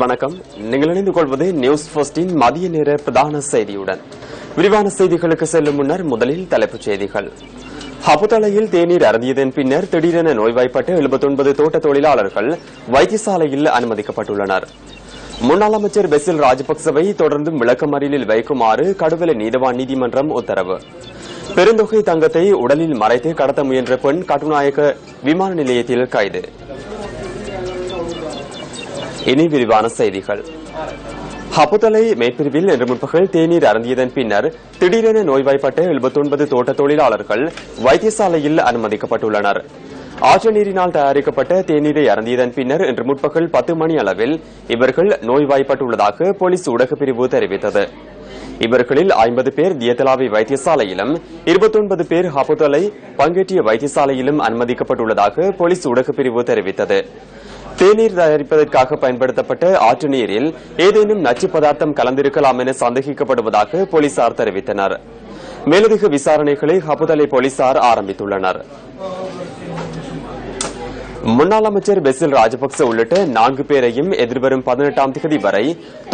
வணக்கம். நீங்கள் இணைந்து கொள்வது நியூஸ் ஃபர்ஸ்டின் மதிய நேர பிரதான செய்தியுடன். விரிவான செய்திகளுக்கு செல்லும் முன்னர் முதலில் தலைப்புச் செய்திகள். ஹபுதலையில் தேநீர் அருந்தியதன் பின்னர் திடீரென நோய்வாய்ப்பட்ட 79 தோட்ட தொழிலாளர்கள் வைத்தியசாலையில் அனுமதிக்கப்பட்டுள்ளனர். முன்னாள் அமைச்சர் பெசில் ராஜபக்சவை தொடர்ந்தும் விளக்கமறியலில் வைக்குமாறு கடுவலை நீதவான் நீதிமன்றம் உத்தரவு. பெருந்தொகை தங்கத்தை உடலில் மறைத்து கடத்த முயன்ற பெண் கட்டுநாயக்க விமான நிலையத்தில் கைது. இனி விரிவான செய்திகள். ஹபுதலை மேற்பிரிவில் இன்று முற்பகல் தேநீர் அருந்தியதன் பின்னர் திடீரென நோய்வாய்ப்பட்ட 79 தோட்ட தொழிலாளர்கள் வைத்தியசாலையில் அனுமதிக்கப்பட்டுள்ளனர். ஆற்று நீரினால் தயாரிக்கப்பட்ட தேநீரை அருந்தியதன் பின்னர் இன்று முற்பகல் 10 மணி அளவில் இவர்கள் நோய்வாய்ப்பட்டுள்ளதாக போலீஸ் ஊடகப் பிரிவு தெரிவித்தது. இவர்களில் 50 பேர் தியத்தலாவி வைத்தியசாலையிலும் 29 பேர் ஹபுதலை பங்கேற்றிய வைத்தியசாலையிலும் அனுமதிக்கப்பட்டுள்ளதாக போலீஸ் ஊடகப் பிரிவு தெரிவித்தது. தேநீர் தயாரிப்பதற்காக பயன்படுத்தப்பட்ட ஆற்று நீரில் ஏதேனும் நச்சு பதார்த்தம் கலந்திருக்கலாம் என சந்தேகிக்கப்படுவதாக போலீசார் தெரிவித்தனர். மேலதிக விசாரணைகளை ஹபுதலை போலீசார் ஆரம்பித்துள்ளனர். முன்னாள் அமைச்சர் பெசில் ராஜபக்ச உள்ளிட்ட 4 பேரையும் எதிர்வரும் 18ஆம் தேதி வரை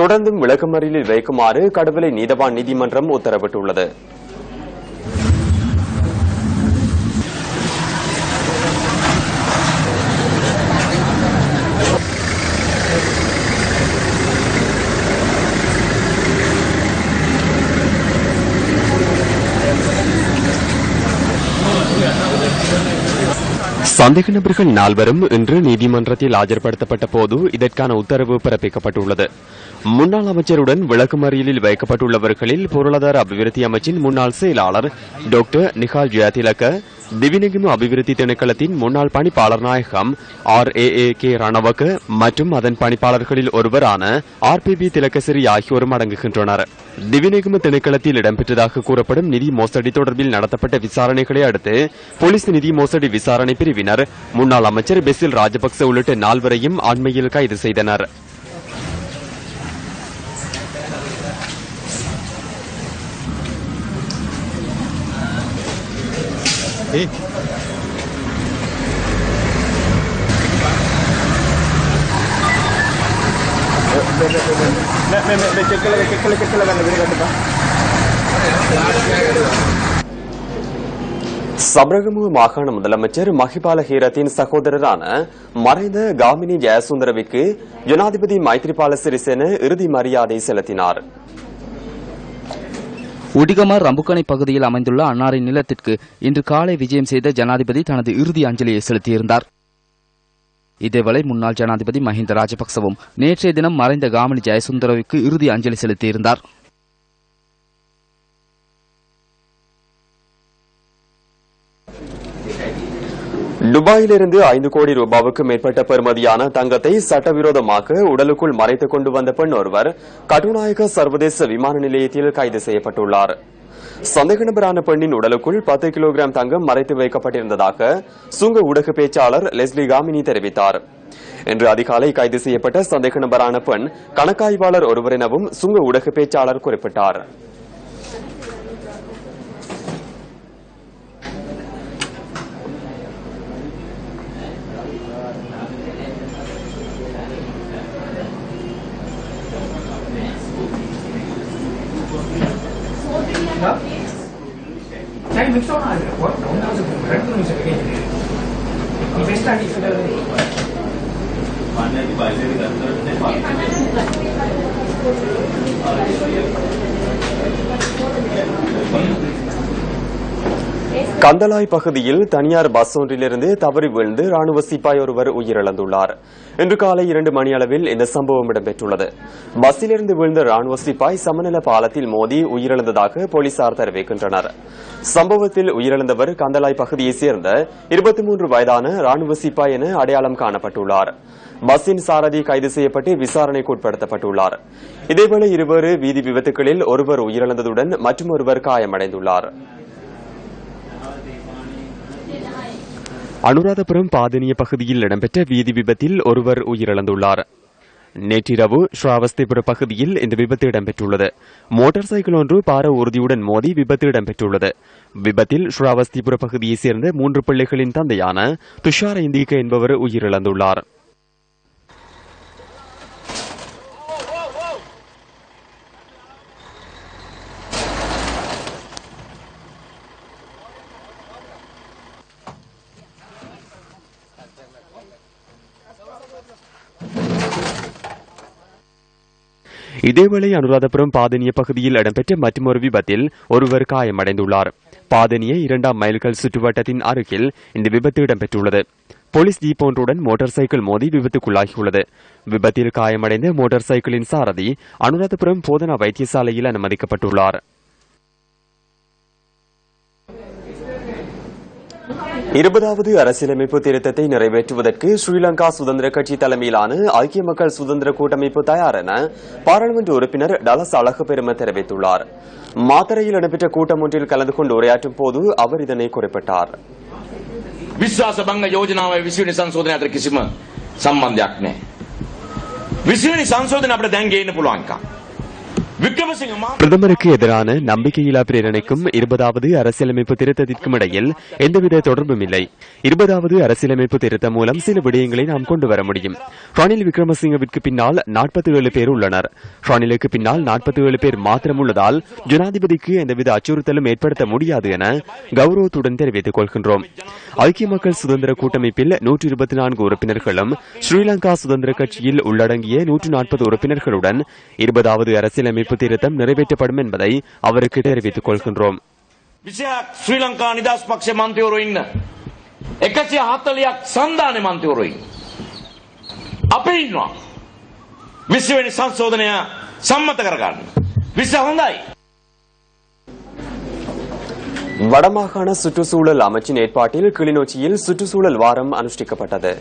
தொடர்ந்தும் விளக்கமறியலில் வைக்குமாறு கடுவலை நீதவான் நீதிமன்றம் உத்தரவிட்டுள்ளது. சந்தேக நபர்கள் 4 இன்று நீதிமன்றத்தில் ஆஜர்படுத்தப்பட்ட போது இதற்கான உத்தரவு பிறப்பிக்கப்பட்டுள்ளது. முன்னாள் அமைச்சருடன் விளக்கமறியலில் வைக்கப்பட்டுள்ளவர்களில் பொருளாதார அபிவிருத்தி அமைச்சின் முன்னாள் செயலாளர் டாக்டர் நிகால் ஜெயதிலக, திவிநெகிமு அபிவிருத்தி திணைக்களத்தின் முன்னாள் பணிப்பாளர் நாயகம் RAAK ரணவக மற்றும் அதன் பணிப்பாளர்களில் ஒருவரான RPB திலகசிறி ஆகியோரும் அடங்குகின்றனர். திவிநெகிமு திணைக்களத்தில் இடம்பெற்றதாக கூறப்படும் நிதி மோசடி தொடர்பில் நடத்தப்பட்ட விசாரணைகளை அடுத்து போலீஸ் நிதி மோசடி விசாரணை பிரிவினர் முன்னாள் அமைச்சர் பெசில் ராஜபக்ச உள்ளிட்ட 4 அண்மையில் கைது செய்தனர். சப்ரகமு மாகாண முதலமைச்சர் மஹிபால ஹீரத்தின் சகோதரரான மறைந்த காமினி ஜெயசுந்தரவிற்கு ஜனாதிபதி மைத்ரிபால சிறிசேன இறுதி மரியாதை செலுத்தினார். உடிகமார் ரம்புக்கனை பகுதியில் அமைந்துள்ள அன்னாரின் நிலத்திற்கு இன்று காலை விஜயம் செய்த ஜனாதிபதி தனது இறுதி அஞ்சலியை செலுத்தியிருந்தார். இதேவேளை முன்னாள் ஜனாதிபதி மஹிந்த ராஜபக்சவும் நேற்றைய தினம் மறைந்த காமினி ஜெயசுந்தரவிற்கு இறுதி அஞ்சலி செலுத்தியிருந்தார். துபாயிலிருந்து 5 கோடி ரூபாவுக்கு மேற்பட்ட பெறுமதியான தங்கத்தை சட்டவிரோதமாக உடலுக்குள் மறைத்துக் கொண்டு வந்த பெண் ஒருவர் கட்டுநாயக்க சர்வதேச விமான நிலையத்தில் கைது செய்யப்பட்டுள்ளார். சந்தேக நபரான பெண்ணின் உடலுக்குள் 10 கிலோகிராம் தங்கம் மறைத்து வைக்கப்பட்டிருந்ததாக சுங்க ஊடக பேச்சாளர் லெஸ்லி காமினி தெரிவித்தார். இன்று அதிகாலை கைது செய்யப்பட்ட சந்தேக நபரான பெண் கணக்காய்வாளர் ஒருவர் எனவும் சுங்க ஊடக பேச்சாளர் குறிப்பிட்டார். கந்தலாய் பகுதியில் தனியார் பஸ் ஒன்றிலிருந்து தவறி விழுந்து ராணுவ சிப்பாய் ஒருவர் உயிரிழந்துள்ளார். இன்று காலை 2 மணி அளவில் இந்த சம்பவம் இடம்பெற்றுள்ளது. பஸ்ஸிலிருந்து விழுந்த ராணுவ சிப்பாய் சமநல பாலத்தில் மோதி உயிரிழந்ததாக போலீசார் தெரிவிக்கின்றனர். சம்பவத்தில் உயிரிழந்தவர் கந்தலாய் பகுதியைச் சேர்ந்த 23 வயதான ராணுவ சிப்பாய் என அடையாளம் காணப்பட்டுள்ளார். பஸ்ஸின் சாரதி கைது செய்யப்பட்டு விசாரணைக்கு உட்படுத்தப்பட்டுள்ளார். இதேவேளை 2 வீதி விபத்துகளில் ஒருவர் உயிரிழந்ததுடன் மற்றொருவர் காயமடைந்துள்ளார். அனுராதபுரம் பாதனிய பகுதியில் இடம்பெற்ற வீதி விபத்தில் ஒருவர் உயிரிழந்துள்ளார். நேற்றிரவு ஸ்ராவஸ்திபுர பகுதியில் இந்த விபத்து இடம்பெற்றுள்ளது. மோட்டார் சைக்கிள் ஒன்று பார ஊர்தியுடன் மோதி விபத்து இடம்பெற்றுள்ளது. விபத்தில் ஸ்ராவஸ்திபுர பகுதியைச் சேர்ந்த 3 பிள்ளைகளின் தந்தையான துஷார இந்திக என்பவர் உயிரிழந்துள்ளார். இதேவேளை அனுராதபுரம் பாதனிய பகுதியில் இடம்பெற்ற மற்றொரு விபத்தில் ஒருவர் காயமடைந்துள்ளார். பாதனிய 2ஆம் மைல்கல் சுற்றுவட்டத்தின் அருகில் இந்த விபத்து இடம்பெற்றுள்ளது. போலீஸ் ஜீப் ஒன்றுடன் மோட்டார் சைக்கிள் மோதி விபத்துக்குள்ளாகியுள்ளது. விபத்தில் காயமடைந்த மோட்டார் சைக்கிளின் சாரதி அனுராதபுரம் போதனா வைத்தியசாலையில் அனுமதிக்கப்பட்டுள்ளார். 20வது அரசியலமைப்பு திருத்தத்தை நிறைவேற்றுவதற்கு ஸ்ரீலங்கா சுதந்திர கட்சி தலைமையிலான ஐக்கிய மக்கள் சுதந்திர கூட்டமைப்பு தயார் என பாராளுமன்ற உறுப்பினர் டலஸ் அழகுபெரும தெரிவித்துள்ளார். மாத்தறையில் இடம்பெற்ற கூட்டம் ஒன்றில் கலந்து கொண்டு உரையாற்றும் போது அவர் இதனை குறிப்பிட்டார். විශ්වාස භංග යෝජනාවයි 20වෙනි සංශෝධනය අතර කිසිම සම්බන්ධයක් නැහැ. 20වෙනි සංශෝධනය අපිට දැන් ගේන්න පුළුවන් එකක්. பிரதமருக்கு எதிரான நம்பிக்கையில்லா பிரேரணைக்கும் 20வது அரசியலமைப்பு திருத்தத்திற்கும் இடையில் எந்தவித தொடர்பும் இல்லை. 20வது அரசியலமைப்பு திருத்தம் மூலம் சில விடயங்களை நாம் கொண்டு வர முடியும். ரணில் விக்ரமசிங்கவிற்கு பின்னால் 47 பேர் உள்ளனர். ரணிலுக்கு பின்னால் 47 பேர் மாத்திரம் உள்ளதால் ஜனாதிபதிக்கு எந்தவித அச்சுறுத்தலும் ஏற்படுத்த முடியாது என கௌரவத்துடன் தெரிவித்துக் கொள்கின்றோம். ஐக்கிய மக்கள் சுதந்திர கூட்டமைப்பில் 124 உறுப்பினர்களும் ஸ்ரீலங்கா சுதந்திர கட்சியில் உள்ளடங்கிய 140 உறுப்பினர்களுடன் 20வது அரசியலமைப்பு திருத்தம் நிறைவேற்றப்படும் என்பதை அவருக்கு தெரிவித்துக் கொள்கின்றோம். ශ්‍රී ලංකා නිදහස් පක්ෂ මන්ත්‍රීවරු ඉන්න 140ක් සන්ධාන මන්ත්‍රීවරු අපේ ඉන්නවා 20 වෙනි සංශෝධනය සම්මත කරගන්න. 20 හොඳයි. வடமாகாண சுற்றுச்சூழல் அமைச்சின் ஏற்பாட்டில் கிளிநொச்சியில் சுற்றுச்சூழல் வாரம் அனுஷ்டிக்கப்பட்டது.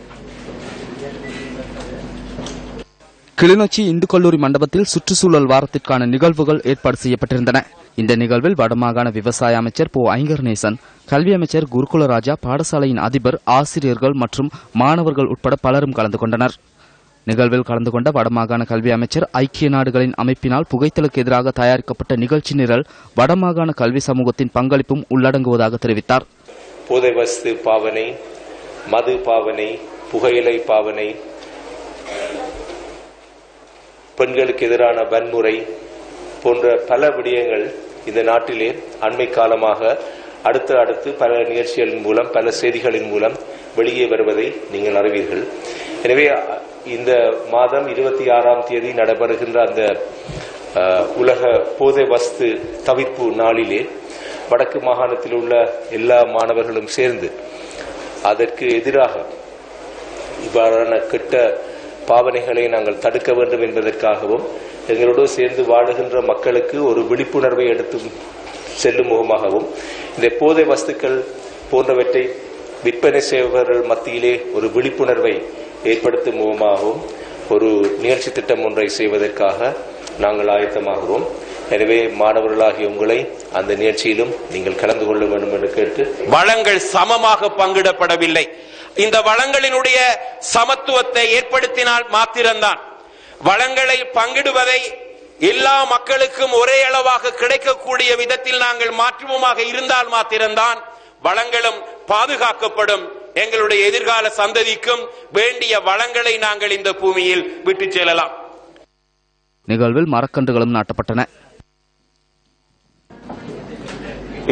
கிளிநொச்சி இந்து கல்லூரி மண்டபத்தில் சுற்றுச்சூழல் வாரத்திற்கான நிகழ்வுகள் ஏற்பாடு செய்யப்பட்டிருந்தன. இந்த நிகழ்வில் வடமாகாண விவசாய அமைச்சர் போ ஐங்கர்நேசன், கல்வி அமைச்சர் குருகுலராஜா, பாடசாலையின் அதிபர், ஆசிரியர்கள் மற்றும் மாணவர்கள் உட்பட பலரும் கலந்து கொண்டனர். நிகழ்வில் கலந்து கொண்ட வடமாகாண கல்வி அமைச்சர் ஐக்கிய நாடுகளின் அமைப்பினால் புகைத்தலுக்கு எதிராக தயாரிக்கப்பட்ட நிகழ்ச்சி நிரல் வடமாகாண கல்வி சமூகத்தின் பங்களிப்பும் உள்ளடங்குவதாக தெரிவித்தார். போதைவஸ்து பாவனை, மது பாவனை, புகையிலை பாவனை, பெண்களுக்கு எதிரான வன்முறை போன்ற பல விடயங்கள் இந்த நாட்டிலே அண்மை காலமாக அடுத்து பல நிகழ்ச்சிகளின் மூலம், பல செய்திகளின் மூலம் வெளியே வருவதை நீங்கள் அறிவீர்கள். எனவே இந்த மாதம் 26ஆம் தேதி நடைபெறுகின்ற அந்த உலக போதை வஸ்து தவிர்ப்பு நாளிலே வடக்கு மாகாணத்தில் உள்ள எல்லா மாணவர்களும் சேர்ந்து அதற்கு எதிராக இவ்வாறான கெட்ட பாவனைகளை நாங்கள் தடுக்க வேண்டும் என்பதற்காகவும் எங்களோடு சேர்ந்து வாழுகின்ற மக்களுக்கு ஒரு விழிப்புணர்வை எடுத்து செல்லும் முகமாகவும் இந்த போதை வஸ்துக்கள் போன்றவற்றை விற்பனை செய்பவர்கள் மத்தியிலே ஒரு விழிப்புணர்வை ஏற்படுத்தும் முகமாகவும் ஒரு நிகழ்ச்சி திட்டம் ஒன்றை செய்வதற்காக நாங்கள் ஆயத்தமாகிறோம். எனவே மாணவர்களாகிய உங்களை அந்த நிகழ்ச்சியிலும் நீங்கள் கலந்து கொள்ள வேண்டும் என்று கேட்டு, வளங்கள் சமமாக பங்கிடப்படவில்லை. இந்த வளங்களினுடைய சமத்துவத்தை ஏற்படுத்தினால் மாத்திரம்தான், வளங்களை பங்கிடுவதை எல்லா மக்களுக்கும் ஒரே அளவாக கிடைக்கக்கூடிய விதத்தில் நாங்கள் மாற்றுவோமாக இருந்தால் மாத்திரம்தான் வளங்களும் பாதுகாக்கப்படும். எங்களுடைய எதிர்கால சந்ததிக்கும் வேண்டிய வளங்களை நாங்கள் இந்த பூமியில் விட்டு செல்லலாம். நிகழ்வில் மரக்கன்றுகளும் நாட்டப்பட்டன.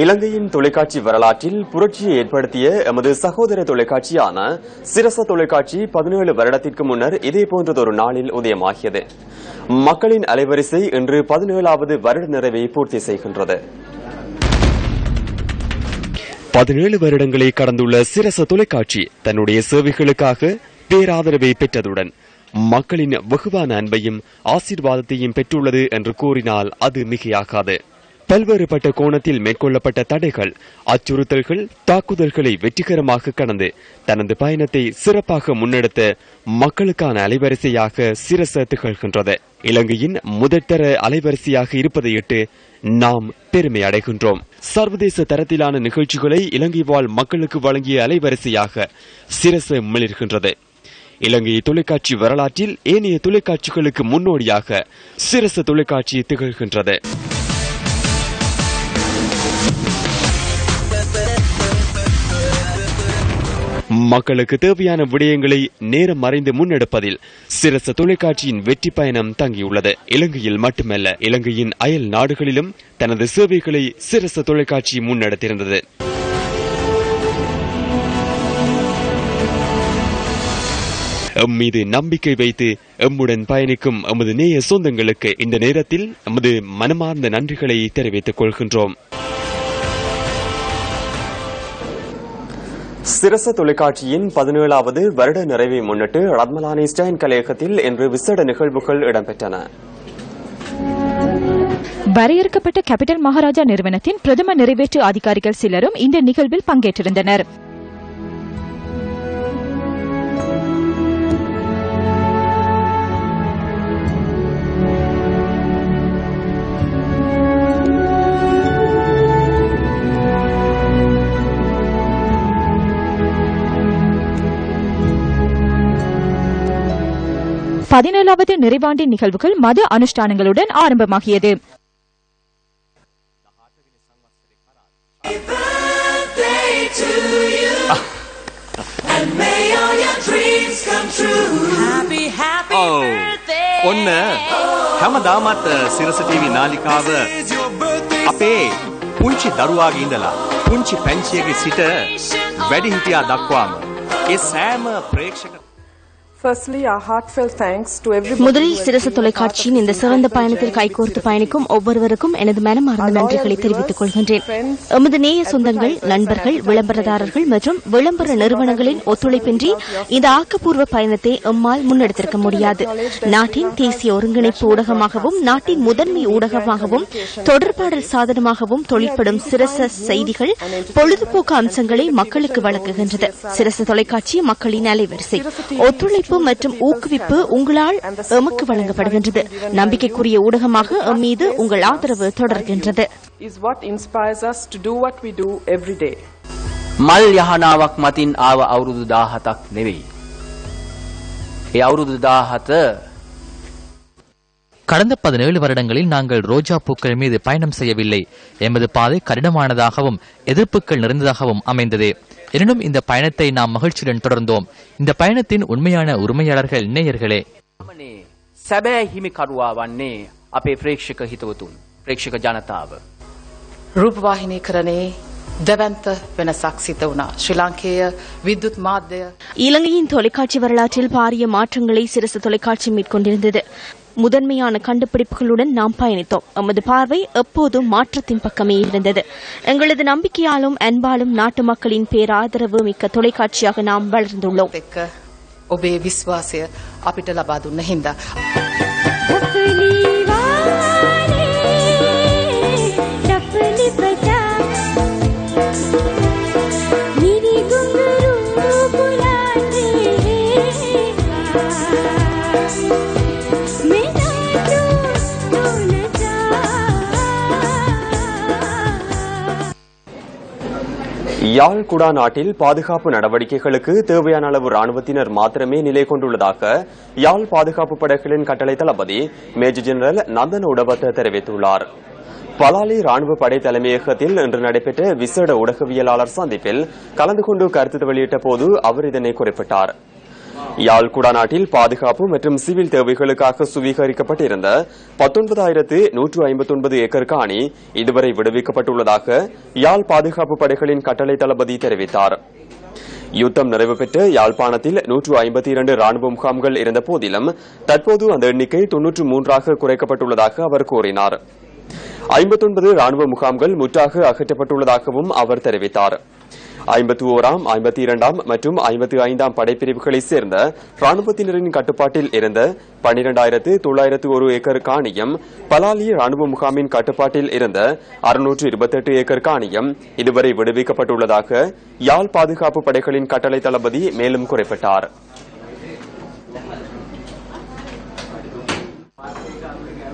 இலங்கையின் தொலைக்காட்சி வரலாற்றில் புரட்சியை ஏற்படுத்திய எமது சகோதர தொலைக்காட்சியான சிரச தொலைக்காட்சி 17 வருடத்திற்கு முன்னர் இதேபோன்றதொரு நாளில் உதயமாகியது. மக்களின் அலைவரிசை இன்று 17வது வருட நிறைவை பூர்த்தி செய்கின்றது. 17 வருடங்களை கடந்துள்ள சிரச தொலைக்காட்சி தன்னுடைய சேவைகளுக்காக பேராதரவை பெற்றதுடன் மக்களின் வெகுவான அன்பையும் ஆசீர்வாதத்தையும் பெற்றுள்ளது என்று கூறினால் அது மிகையாகாது. பல்வேறுபட்ட கோணத்தில் மேற்கொள்ளப்பட்ட தடைகள், அச்சுறுத்தல்கள், தாக்குதல்களை வெற்றிகரமாக கடந்து தனது பயணத்தை சிறப்பாக முன்னெடுத்த மக்களுக்கான அலைவரிசையாக சிரச திகழ்கின்றது. இலங்கையின் முதற்தர அலைவரிசையாக இருப்பதையிட்டு நாம் பெருமை அடைகின்றோம். சர்வதேச தரத்திலான நிகழ்ச்சிகளை இலங்கை வாழ் மக்களுக்கு வழங்கிய அலைவரிசையாக சிரச மிளிர்கின்றது. இலங்கை தொலைக்காட்சி வரலாற்றில் ஏனைய தொலைக்காட்சிகளுக்கு முன்னோடியாக சிரச தொலைக்காட்சி திகழ்கின்றது. மக்களுக்கு தேவையான விடயங்களை நேரம் மறைந்து முன்னெடுப்பதில் சிரச தொலைக்காட்சியின் வெற்றி பயணம் தங்கியுள்ளது. இலங்கையில் மட்டுமல்ல, இலங்கையின் அயல் நாடுகளிலும் தனது சேவைகளை சிரச தொலைக்காட்சி முன்னெடுத்திருந்தது. எம் மீது நம்பிக்கை வைத்து எம்முடன் பயணிக்கும் எமது நேய சொந்தங்களுக்கு இந்த நேரத்தில் எமது மனமார்ந்த நன்றிகளை தெரிவித்துக் கொள்கின்றோம். சிரச தொலைக்காட்சியின் 17வது வருட நிறைவை முன்னிட்டு ரத்மலானி ஸ்டான் கலையகத்தில் இன்று விசேட நிகழ்வுகள் இடம்பெற்றன. வரையறுக்கப்பட்ட கேபிட்டல் மகாராஜா நிறுவனத்தின் பிரதம நிறைவேற்று அதிகாரிகள் சிலரும் இந்த நிகழ்வில் பங்கேற்றிருந்தனர். பதினேழாவது நிறைவாண்டி நிகழ்வுகள் மத அனுஷ்டானங்களுடன் ஆரம்பமாகியது. ඔන්න හැමදාමත් සිරස ටීවී නාලිකාව අපේ පුංචි දරුවාගේ ඉඳලා පුංචි පැංචියගේ සිට වැඩිහිටියා දක්වාම ඒ සෑම ප්‍රේක්ෂක முதலில் சிரச தொலைக்காட்சியின் இந்த சிறந்த பயணத்தில் கைகோர்த்து பயணிக்கும் ஒவ்வொருவருக்கும் எனது மனமார்ந்த நன்றிகளை தெரிவித்துக் கொள்கின்றேன். எமது நேய சொந்தங்கள், நண்பர்கள், விளம்பரதாரர்கள் மற்றும் விளம்பர நிறுவனங்களின் ஒத்துழைப்பின்றி இந்த ஆக்கப்பூர்வ பயணத்தை எம்மால் முன்னெடுத்திருக்க முடியாது. நாட்டின் தேசிய ஒருங்கிணைப்பு ஊடகமாகவும் நாட்டின் முதன்மை ஊடகமாகவும் தொடர்பாடல் சாதனமாகவும் தொழிற்படும் சிரச செய்திகள் பொழுதுபோக்கு அம்சங்களை மக்களுக்கு வழங்குகின்றது. சிரச தொலைக்காட்சி மக்களின் அலைவரிசை ஒத்துழைப்பு மற்றும் ஊக்குவிப்பு உங்களால் எமக்கு வழங்கப்படுகின்றது. நம்பிக்கைக்குரிய ஊடகமாக எம் மீது உங்கள் ஆதரவு தொடர்கின்றது. මල් යහනාවක් මතින් ආව අවුරුදු 17ක් නෙවෙයි. ඒ අවුරුදු 17 கடந்த 17 வருடங்களில் நாங்கள் ரோஜா பூக்கள் மீது பயணம் செய்யவில்லை. எமது பாதை கடினமானதாகவும் எதிர்ப்புகள் நிறைந்ததாகவும் அமைந்தது. எனினும் இந்த பயணத்தை நாம் மகிழ்ச்சியுடன் தொடர்ந்தோம். இந்த பயணத்தின் உண்மையான உரிமையாளர்கள் நேயர்களே. සැබෑ හිමිකරුවා වන්නේ අපේ ප්‍රේක්ෂක හිතවතුන්, ප්‍රේක්ෂක ජනතාව. රූපවාහිනීකරණයේ දෙවන්ත වෙනසක් සිදු වුණා. ශ්‍රී ලාංකේය විද්‍යුත් මාධ්‍ය இலங்கையின் தொலைக்காட்சி வரலாற்றில் பாரிய மாற்றங்களை சிரச தொலைக்காட்சி மேற்கொண்டிருந்தது. முதன்மையான கண்டுபிடிப்புகளுடன் நாம் பயணித்தோம். எமது பார்வை எப்போதும் மாற்றத்தின் பக்கமே இருந்தது. எங்களது நம்பிக்கையாலும் அன்பாலும் நாட்டு மக்களின் பேராதரவு மிக்க தொலைக்காட்சியாக நாம் வளர்ந்துள்ளோம். ඔබේ විශ්වාසය අපිට ලබා දුන්න හින්දා யாழ் குடா நாட்டில் பாதுகாப்பு நடவடிக்கைகளுக்கு தேவையான அளவு ராணுவத்தினர் மாத்திரமே நிலை கொண்டுள்ளதாக யாழ் பாதுகாப்பு படைகளின் கட்டளை தளபதி மேஜர் ஜெனரல் நந்தன உடவத்த தெரிவித்துள்ளார். பலாலி ராணுவ படை தலைமையகத்தில் இன்று நடைபெற்ற விசேட ஊடகவியலாளர் சந்திப்பில் கலந்து கொண்டு கருத்து வெளியிட்ட போது அவர் இதனை குறிப்பிட்டார். யாழ் குடா நாட்டில் பாதுகாப்பு மற்றும் சிவில் தேவைகளுக்காக சுவீகரிக்கப்பட்டிருந்த 19,159 ஏக்கர் காணி இதுவரை விடுவிக்கப்பட்டுள்ளதாக யாழ் பாதுகாப்பு படைகளின் கட்டளை தளபதி தெரிவித்தார். யுத்தம் நிறைவு பெற்ற யாழ்ப்பாணத்தில் 152 ராணுவ முகாம்கள் இருந்த போதிலும் தற்போது அந்த எண்ணிக்கை 93ஆக குறைக்கப்பட்டுள்ளதாக அவர் கூறினார். 59 ராணுவ முகாம்கள் முற்றாக அகற்றப்பட்டுள்ளதாகவும் அவர் தெரிவித்தார். 51ஆம், 52ஆம் மற்றும் 55ஆம் படைப்பிரிவுகளைச் சேர்ந்த ராணுவத்தினரின் கட்டுப்பாட்டில் இருந்த 12,901 ஏக்கர் காணியம், பலாலி ராணுவ முகாமின் கட்டுப்பாட்டில் இருந்த 628 ஏக்கர் காணியம் இதுவரை விடுவிக்கப்பட்டுள்ளதாக யாழ் பாதுகாப்பு படைகளின் கட்டளை தளபதி மேலும் குறிப்பிட்டார்.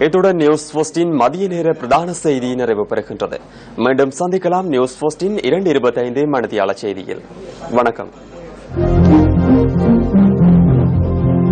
இத்துடன் நியூஸ் போஸ்டின் மதிய நேர பிரதான செய்தி நிறைவு பெறுகின்றது. மீண்டும் சந்திக்கலாம் நியூஸ் போஸ்டின் 2:25 மணித்தியால செய்தியில். வணக்கம்.